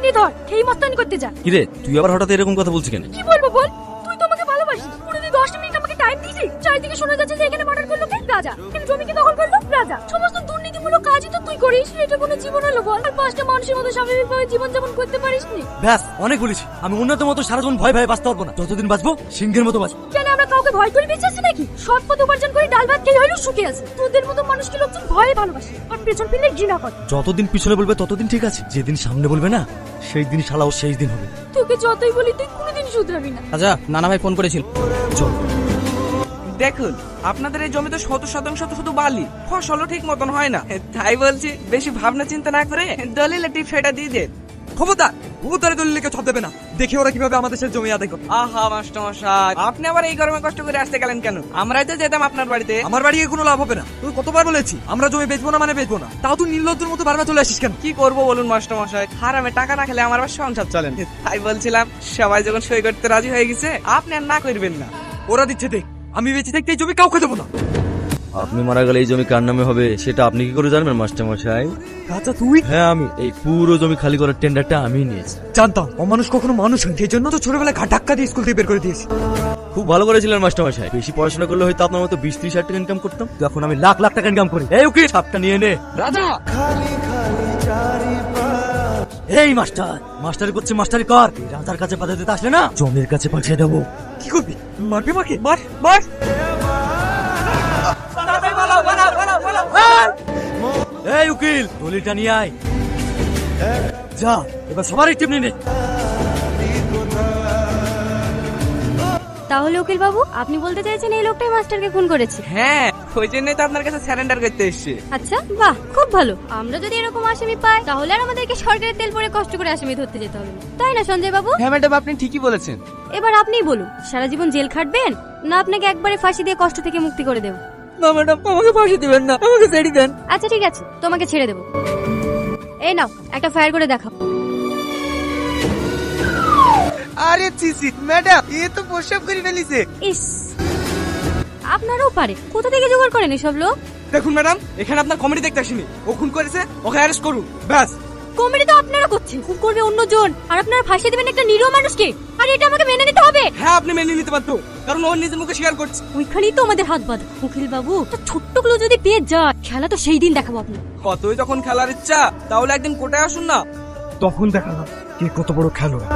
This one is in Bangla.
নি ধর, খেই মস্তানি করতে যা। কিরে তুই আবার হঠাৎ এরকম কথা বলছিস কেন? কি বলবো বল, তুই তো আমাকে ভালোবাসিস, পুরোদিন 10 মিনিট আমাকে টাইম দিছিস। চারিদিকে শোনা যাচ্ছে যে এখানে মার্ডার করলো কে? রাজা। কিন্তু জমি কি দখল করলো? রাজা। সমস্ত দুর্নীতিমূলক কাজই তো তুই করিস। এটা কোনো জীবন হলো বল? আর 5টা মানুষের মতো স্বাভাবিকভাবে জীবনযাপন করতে পারিস নি? ব্যাস অনেক বলেছি, আমি উন্নত মতো সারা জীবন ভয় ভয়ে বাঁচতে পারবো না। যতদিন বাঁচবো সিংহের মতো বাঁচবো। কেন আমরা কাউকে ভয় করে বেঁচে আছি নাকি? সৎ পথ উপার্জন করে ডাল ভাত খেয়ে হলেও সুখে আছে। তোদের মতো মানুষকে লোকজন ভয়ে ভালোবাসে আর পেছন ফিরলে ঘৃণা করে। যতদিন পিছনে বলবে ততদিন ঠিক আছে, যেদিন সামনে বলবে না সেই দিন শালাও শেষ দিন হবে। তোকে যতই বলি তুই কোনোদিন শুধরাবি না। আচ্ছা নানা ভাই ফোন করেছিল। চল। দেখুন আপনাদের এই জমিতে 100% তো শুধু বালি, ফসলও ঠিক মতন হয় না। তাই বলছি বেশি ভাবনা চিন্তা না করে দলিলে টিপ সেটা দিয়ে দেন। খবরদার খবরদারে দলিলকে ছপ দেবে না, দেখি ওরা কিভাবে আমাদের সাথে জমি আদায় করে। আহা মাস্টার মশাই, আপনি আবার এই গরমে কষ্ট করে আসতে গেলেন কেন? আমরাই তো যেতাম আপনার বাড়িতে। আমার বাড়ি গিয়ে কোনো লাভ হবে না, তুই কতবার বলেছি আমরা জমি বেচবো না মানে বেচবো না, তাও তুই নির্লজ্জের মতো বারবার চলে আসিস কেন? কি করবো বলুন মাস্টার মশাই, হারামে টাকা না খেলে আমার আবার সংসার চলেন। তাই বলছিলাম সবাই যখন সই করতে রাজি হয়ে গেছে আপনি আর না করবেন না। ওরা দিচ্ছে দেখ, আমি বেঁচে থাকতে এই জমি কাউকে দেবো না। আপনি মারা গেলে এই জমি কার নামে হবে সেটা আপনি কি করে জানবেন মাস্টার মশাই? আচ্ছা তুই? হ্যাঁ আমি। এই পুরো জমি খালি করার টেন্ডারটা আমি নিয়েছি। জানতাম অমানুষ কখনো মানুষ হয়, সেই জন্য তো ছোটবেলায় ঘাট ধাক্কা দিয়ে স্কুল থেকে বের করে দিয়েছি। খুব ভালো করেছিলেন মাস্টার মশাই, বেশি পড়াশোনা করলে হয়তো আপনার মতো 20-30 হাজার টাকা ইনকাম করতাম, তো এখন আমি লাখ লাখ টাকা ইনকাম করি। এই উকিল ছাপটা নিয়ে নে। রাজা এই মাস্টার মাস্টারি করছে, মাস্টারি কর। এই রাজার কাছে পাঠাতে দিতে আসলে না জমির কাছে পাঠিয়ে দেবো। কি করবি? মারবি আমাকে? মার মার। এই উকিল দলিলটা নিয়ে আয়। যা এবার সবারই টিপ নিয়ে নে। তাহলে উকিল বাবু আপনি বলতে চাইছেন এই লোকটাই মাস্টারকে খুন করেছে? হ্যাঁ, ওই জন্যই তো আপনার কাছে স্যারেন্ডার করতে এসেছি। আচ্ছা বাহ, খুব ভালো। আমরা যদি এরকম আসামি পাই তাহলে আর আমাদেরকে সরকারের তেল পরে কষ্ট করে আসামি ধরতে যেতে হবে না, তাই না সঞ্জয় বাবু? হ্যাঁ ম্যাডাম, আপনি ঠিকই বলেছেন। এবার আপনিই বলুন, সারা জীবন জেল খাটবেন না আপনাকে একবারে ফাঁসি দিয়ে কষ্ট থেকে মুক্তি করে দেব? না ম্যাডাম, আমাকে ফাঁসি দিবেন না, আমাকে ছেড়ে দেন। আচ্ছা ঠিক আছে, তোমাকে ছেড়ে দেব। এই নাও একটা ফায়ার করে দেখাও। আরে চিসি ম্যাডাম, এ তো প্রস্রাব করে ফেলিছে। ইস, আপনারও পারে, কোথা থেকে জোগাড় করেন এসব লোক? দেখুন ম্যাডাম, এখানে আপনার কমেডি দেখতে আসিনি, ও খুন করেছে, ওকে অ্যারেস্ট করুন ব্যাস। কমেডি তো আপনারা করছেন, খুন করবে অন্যজন আর আপনারা ফাঁসি দেবেন একটা নিরীহ মানুষকে, আর এটা আমাকে মেনে নিতে হবে? হ্যাঁ আপনি মেনে নিতে পারতো, কারণ ও নিজের মুখে স্বীকার করছে। ওইখানেই তো আমাদের হাত বাঁধা। উকিল বাবু, তো ছোট্ট গুলো যদি পেয়ে যায় খেলা তো সেই দিন দেখাবো আপনি। কতই যখন খেলার ইচ্ছা, তাহলে একদিন কোটায় আসুন না। তখন দেখালাম কে কত বড় খেলোয়াড়।